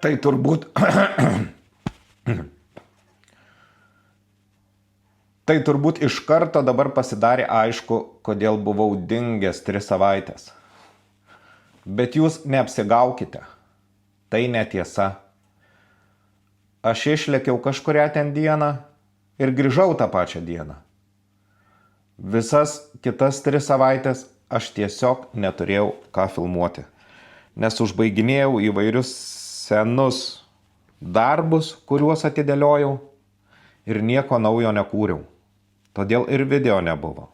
Tai turbūt... Tai turbūt iš karto dabar pasidarė aišku, kodėl buvau dingęs 3 savaitės. Bet jūs neapsigaukite. Tai netiesa. Aš išlėkiau kažkurią ten dieną ir grįžau tą pačią dieną. Visas kitas 3 savaitės aš tiesiog neturėjau ką filmuoti, nes užbaiginėjau įvairius senus darbus, kuriuos atidėliojau ir nieko naujo nekūriau. Todėl ir video nebuvo.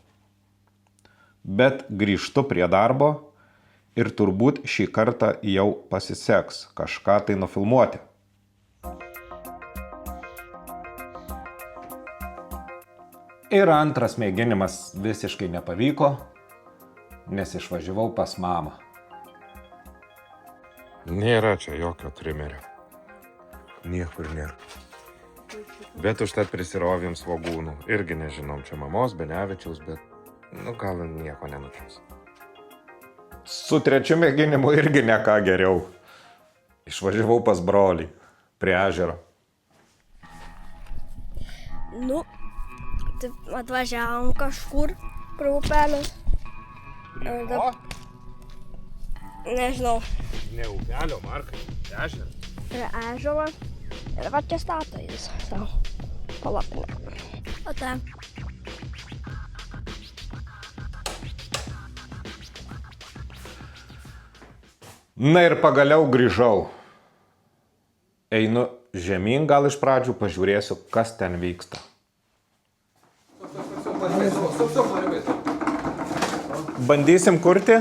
Bet grįžtu prie darbo ir turbūt šį kartą jau pasiseks kažką tai nufilmuoti. Ir antras mėginimas visiškai nepavyko, nes išvažiavau pas mamą. Nėra čia jokio trimerio. Niekur nėra. Bet užtat prisirovėm svogūnų. Irgi nežinom, čia mamos, Benevičiaus, bet gal nieko nenučiaus. Su trečiu mėginimu irgi ne ką geriau. Išvažiavau pas brolį prie ežero. Nu, taip atvažiavom kažkur prie upelės. Nežinau. Ne upelio, Markai, ežeras. Prie ežero. Ir va čia stato jis savo palapinę. O ten. Na ir pagaliau grįžau. Einu žemyn, gal iš pradžių pažiūrėsiu, kas ten vyksta. Bandysim kurti.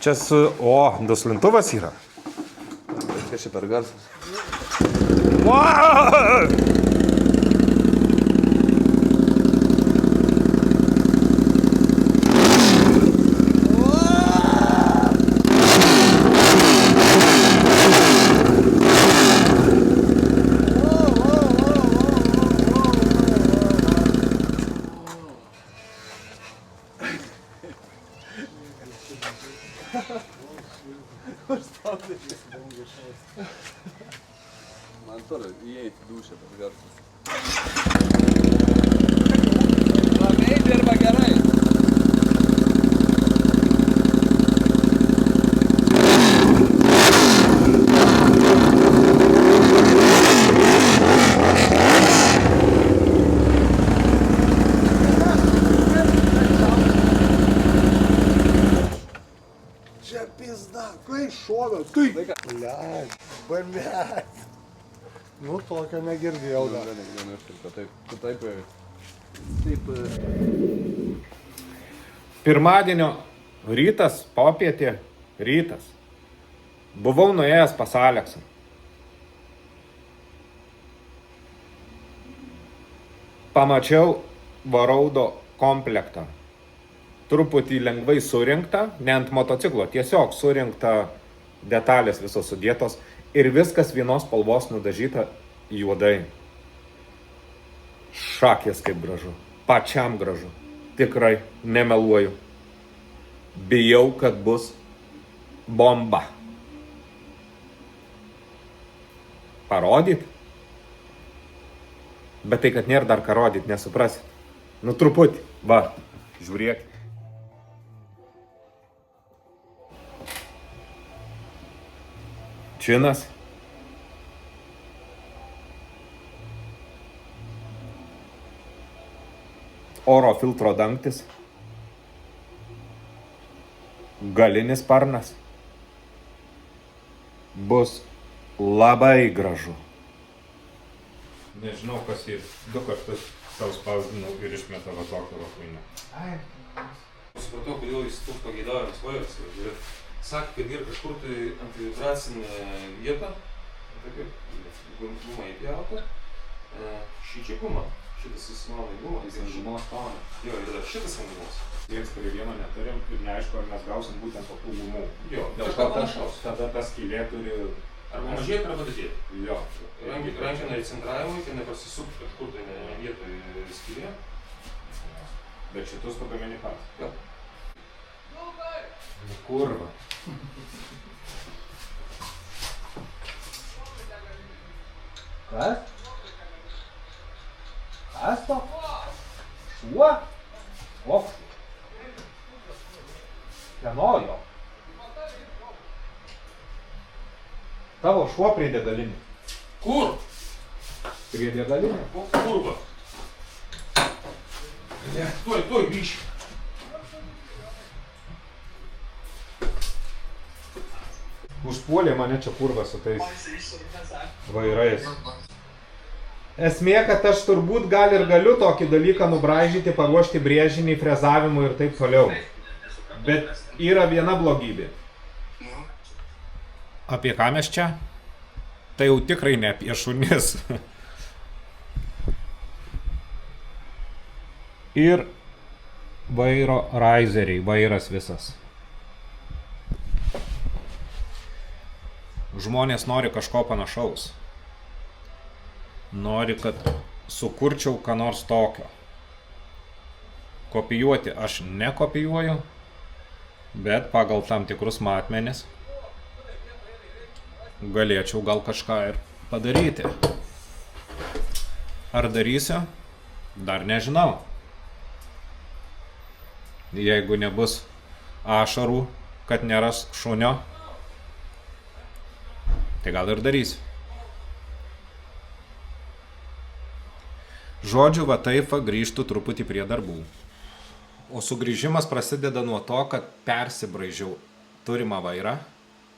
Čia su... O, duslintuvas yra. Čia šį per garsas. Wow! Man turi įeiti dušę per garsas. Ramiai dirba gerai. Čia pizda, kai šovė, tai... Bliaž, bliaž. Nu, tokio negirdėjau dar. Taip. Pirmadienio rytas, popietė, rytas. Buvau nuėjęs pas Aleksą. Pamačiau varaudo komplektą. Truputį lengvai surinktą, ne ant motociklo, tiesiog surinkta detalės visos sudėtos ir viskas vienos spalvos nudažyta juodai. Šakės kaip gražu, pačiam gražu, tikrai nemeluoju. Bijau, kad bus bomba. Parodyt? Bet tai, kad nėra dar ką rodyt, nesuprasit. Nu truputį, va, žiūrėk. Činas. Oro filtro dangtis. Galinis sparnas. Bus labai gražu. Nežinau, kas jį 2 kartus savo spausdinau ir išmeta va tokio vakuinę. Supratau, kodėl jis toks pageidavimas vajas. Sakė, kad yra kažkur tai antivibracinė vieta, tokia guma įpjauta, šičia guma, šitas įsimano į gumą, jis ant gumos pauna. Jo, ir dar šitas ant gumos. Viens prie vieno neturim ir neaišku, ar mes gausim būtent tokių gumų. Jo, kažką panašaus. Tada ta skylė turi... Arba mažėti, arba didėti. Jo. Rankina į centravimą, kad nepasisukti kažkur tai ne vietoj skylė. Bet šitus tu gamini pats. Jo. Kurva. Kas? Kas to? Šuo? Koks? Kieno jo? Tavo šuo prie degalinį. Kur? Prie degalinį. Koks kurva? Tuoj grįšiu. Užpuolė mane čia kurva su tais vairais. Esmė, kad aš turbūt gal ir galiu tokį dalyką nubraižyti, paruošti brėžinį, frezavimui ir taip toliau. Bet yra viena blogybė. Apie ką mes čia? Tai jau tikrai ne apie šunis. Ir vairo raizeriai, vairas visas. Žmonės nori kažko panašaus. Nori, kad sukurčiau ką nors tokio. Kopijuoti aš nekopijuoju, bet pagal tam tikrus matmenis galėčiau gal kažką ir padaryti. Ar darysiu? Dar nežinau. Jeigu nebus ašarų, kad neras šunio, tai gal ir darysiu. Žodžiu, va taip grįžtu truputį prie darbų. O sugrįžimas prasideda nuo to, kad persibraižiau turimą vairą,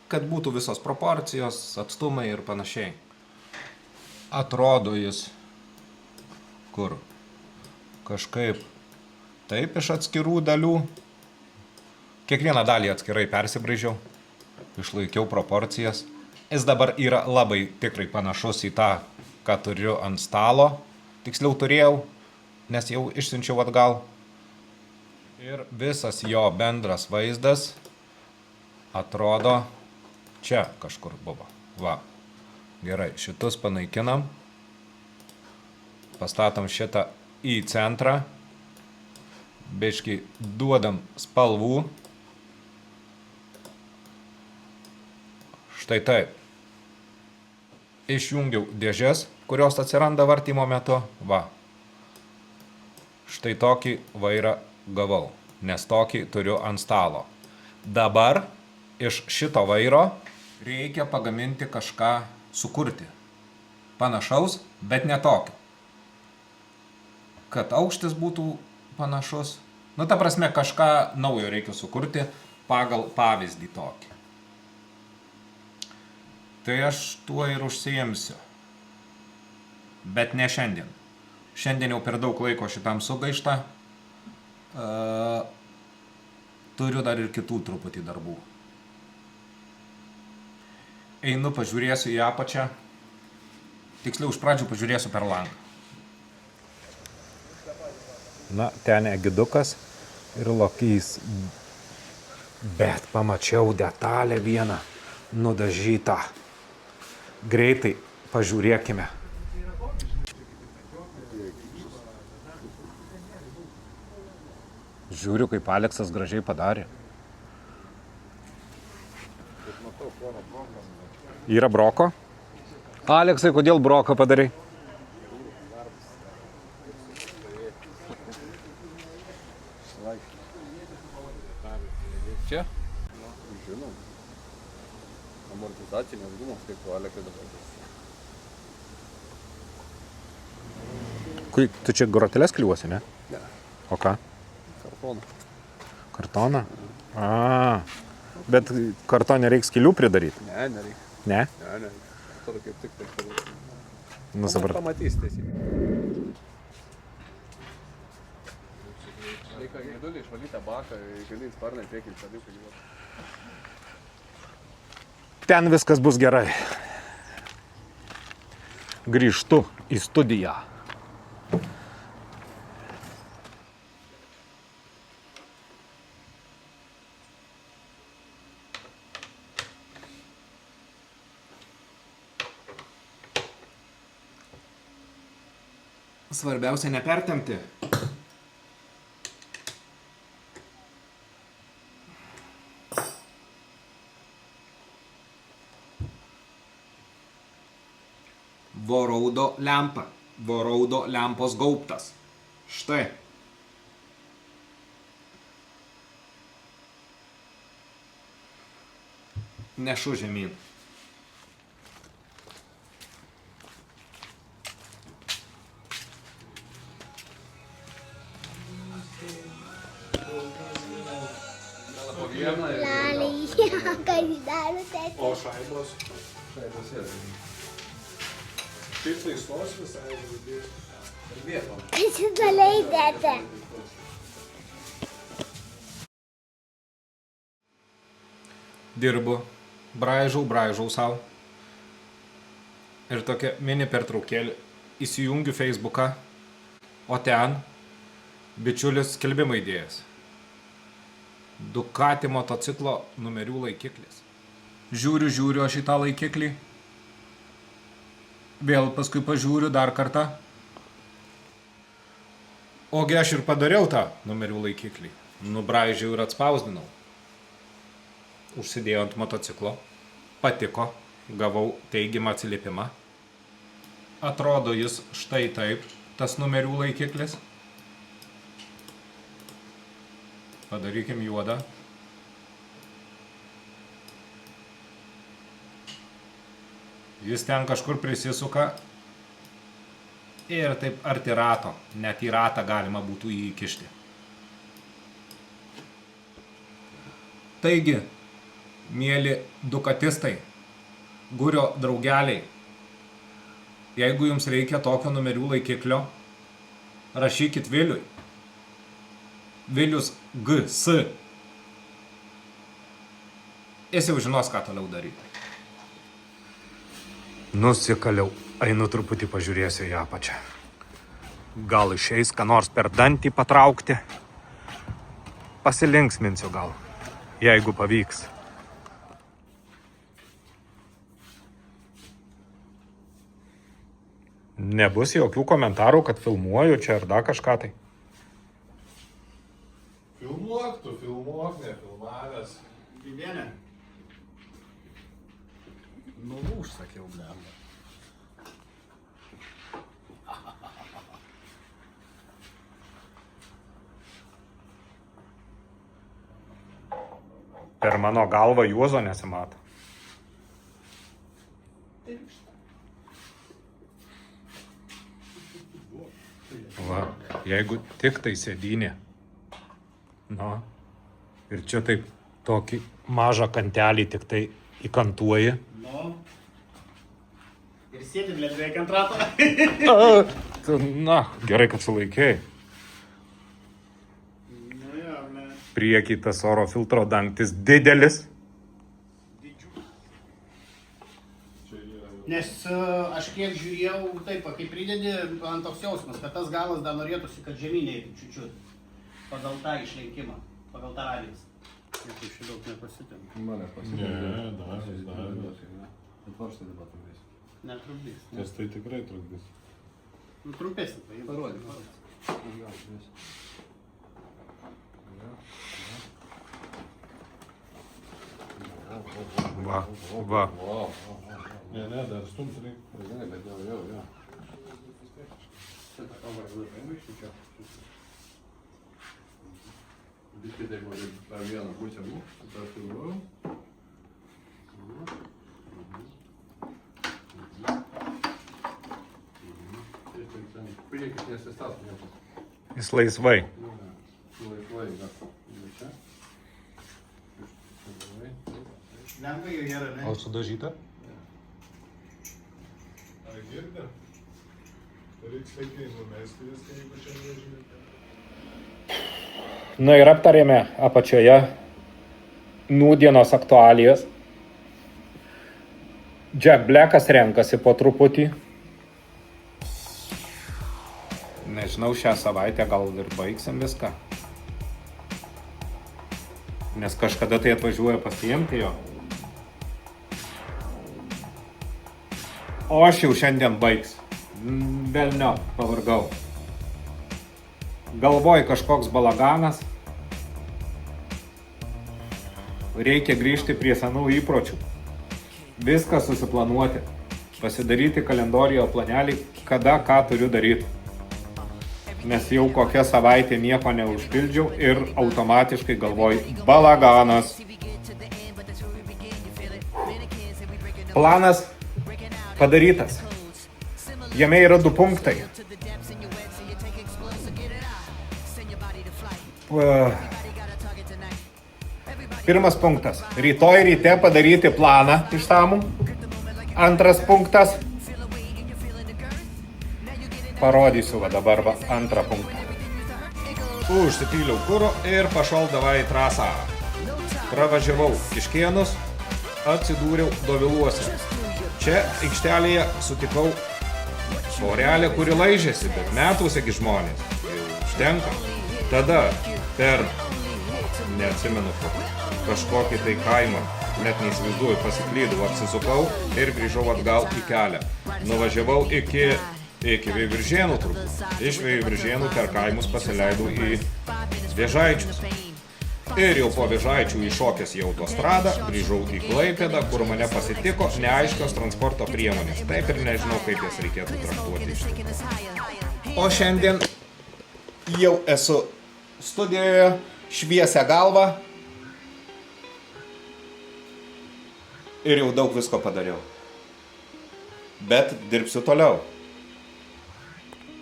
kad būtų visos proporcijos, atstumai ir panašiai. Atrodo jis kur kažkaip taip iš atskirų dalių. Kiekvieną dalį atskirai persibraižiau, išlaikiau proporcijas. Jis dabar yra labai tikrai panašus į tą, ką turiu ant stalo. Tiksliau turėjau, nes jau išsiunčiau atgal. Ir visas jo bendras vaizdas atrodo čia kažkur buvo. Va. Gerai, šitus panaikinam. Pastatom šitą į centrą. Biškį duodam spalvų. Štai taip. Išjungiau dėžes, kurios atsiranda vartymo metu. Va. Štai tokį vairą gavau, nes tokį turiu ant stalo. Dabar iš šito vairo reikia pagaminti kažką, sukurti. Panašaus, bet ne tokio. Kad aukštis būtų panašus. Nu, ta prasme, kažką naujo reikia sukurti pagal pavyzdį tokį. Tai aš tuo ir užsiimsiu. Bet ne šiandien. Šiandien jau per daug laiko šitam sugaišta. Turiu dar ir kitų truputį darbų. Einu, pažiūrėsiu į apačią. Tiksliau, iš pradžių pažiūrėsiu per langą. Na, ten egidukas ir lokys. Bet pamačiau detalę vieną nudažytą. Greitai pažiūrėkime. Žiūriu, kaip Aleksas gražiai padarė. Yra broko? Aleksai, kodėl broko padarai? Čia? Žinom. Amortizacinės gumos, kaip Alekai dabar. Tu čia groteles kliuosi, ne? Ne. O ką? Kartoną. Kartoną? Bet kartonė reikia skylių pridaryti? Ne, nereikia. Ne? Ne, ne. Tada kaip tik taip padaryti. Nu, dabar. Pamatysite tiesiog. Reikia gėdulį išvalyti baką, gali sparnai priekį šaliukai. Ten viskas bus gerai. Grįžtu į studiją. Svarbiausia nepertempti. raudo lempa. Raudo lempos gaubtas. Štai. Nešu žemyn. Laliai, kas daro tėti. O šaibos? Šaibos yra. Šiaip laisvos visai žaidėjai. Kalbėtom. Pasidaliai tėti. Dirbu, braižau savo. Ir tokia mini pertraukėlė. Įsijungiu Facebooką, o ten bičiulis skelbimą įdėjęs. Ducati motociklo numerių laikiklis. Žiūriu aš į tą laikiklį. Vėl paskui pažiūriu dar kartą. Ogi aš ir padariau tą numerių laikiklį. Nubraižiau ir atspausdinau. Užsidėjau ant motociklo. Patiko. Gavau teigiamą atsiliepimą. Atrodo jis štai taip, tas numerių laikiklis. Padarykim juodą. Jis ten kažkur prisisuka ir taip arti rato. Net į ratą galima būtų jį įkišti. Taigi, mieli dukatistai, gurio draugeliai, jeigu jums reikia tokio numerių laikiklio, rašykit Viliui. Vilius GS. Jis jau žinos, ką toliau daryti. Nusikaliau. Einu truputį pažiūrėsiu į apačią. Gal išeis, ką nors per dantį patraukti. Pasilinksminsiu gal, jeigu pavyks. Nebus jokių komentarų, kad filmuoju čia ar dar kažką tai. Filmuok, nefilmavęs. Gyvenė. Nulūž, sakiau, blemba. Per mano galvą Juozo nesimato. Va, jeigu tik tai sėdynė. Na, ir čia taip tokį mažą kantelį tik tai įkantuoji. Nu. Ir sėdi lengvai ant rato. Na, gerai, kad sulaikėjai. Nu jo, ne. Priekį tas oro filtro dangtis didelis. Nes aš kiek žiūrėjau, taip, kai pridedi, ant toks jausmas, kad tas galas dar norėtųsi, kad žemynė eitų čiučiut. Pagal tą išlenkimą, pagal tą radijas. Niekai šį daug nepasitėm. Mane Ne, dar. Bet va štai dabar trukdys. Netrukdys. Nes tai tikrai trukdys. Nu, trumpesnį paimti. Parodyk. Va. Ne, dar stums reikia. Žinai, bet jau. Biškai taip va, per vieną pusę būk, per siūliau. Priekis nesistato niekas. Jis laisvai. Laisvai, dar. Čia. Lengvai jau yra, ne? O sudažyta? Ar girdi? Reiks laikai numesti viską, jeigu čia nežinai. Na ir aptarėme apačioje nūdienos aktualijas. Jack Blackas renkasi po truputį. Nežinau, šią savaitę gal ir baigsim viską. Nes kažkada tai atvažiuoja pasiimti jo. O aš jau šiandien baigs. Velnio, pavargau. Galvoj kažkoks balaganas. Reikia grįžti prie senų įpročių. Viską susiplanuoti. pasidaryti kalendorijoje planelį, kada ką turiu daryti. Nes jau kokią savaitę nieko neužpildžiau ir automatiškai galvoju, balaganas. Planas padarytas. Jame yra 2 punktai. Pirmas punktas. Rytoj ryte padaryti planą išsamų. Antras punktas. Parodysiu dabar antrą punktą. Užsipyliau kuro ir pašol davai į trasą. Pravažiavau Kiškėnus, atsidūriau Doviluose. Čia aikštelėje sutikau porelę, kuri laižėsi, bet metusiagi žmonės. Jau užtenka. Tada per, neatsimenu, kažkokį tai kaimą, net neįsivaizduoju, pasiklydau, apsisukau ir grįžau atgal į kelią. Nuvažiavau iki Veiviržėnų turbūt. Iš Veiviržėnų per kaimus pasileidau į Vėžaičius. Ir jau po Vėžaičių įšokęs į autostradą, grįžau į Klaipėdą, kur mane pasitiko neaiškios transporto priemonės. Taip ir nežinau, kaip jas reikėtų traktuoti. O šiandien jau esu studijoje, šviesia galva ir jau daug visko padariau. Bet dirbsiu toliau.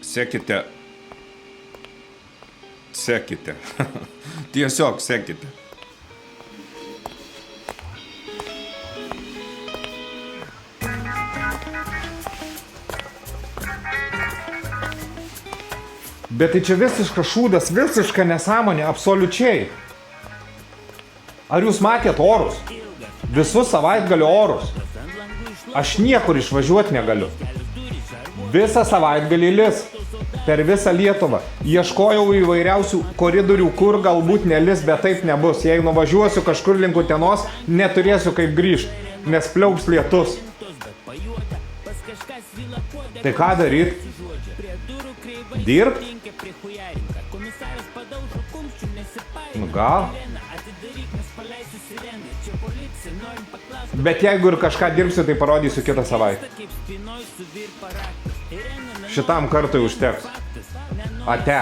Sekite. Tiesiog sekite. Bet tai čia visiškas šūdas, visiška nesąmonė, absoliučiai. Ar jūs matėt orus? Visus savaitgalio orus. Aš niekur išvažiuoti negaliu. Visą savaitgalį lis. Per visą Lietuvą. Ieškojau įvairiausių koridorių, kur galbūt nelis, bet taip nebus. Jei nuvažiuosiu kažkur link Utenos, neturėsiu kaip grįžti, nes pliaups lietus. Tai ką daryt? Dirbt? Nu gal? Bet jeigu ir kažką dirbsiu, tai parodysiu kitą savaitę. Šitam kartui užteks. Ate.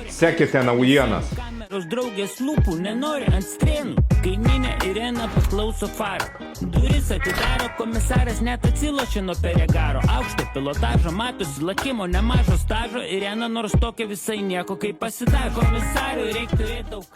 Sekite naujienas. Draugės lūpų nenori ant strėnų. Kaimynė Irena paklauso faro. Duris atidaro, komisaras net atsilošė nuo peregaro. Aukšto pilotažo, matosi lakimo, nemažo stažo. Irena nors tokia visai nieko kaip pasidažo. Komisarui reik turėti daug.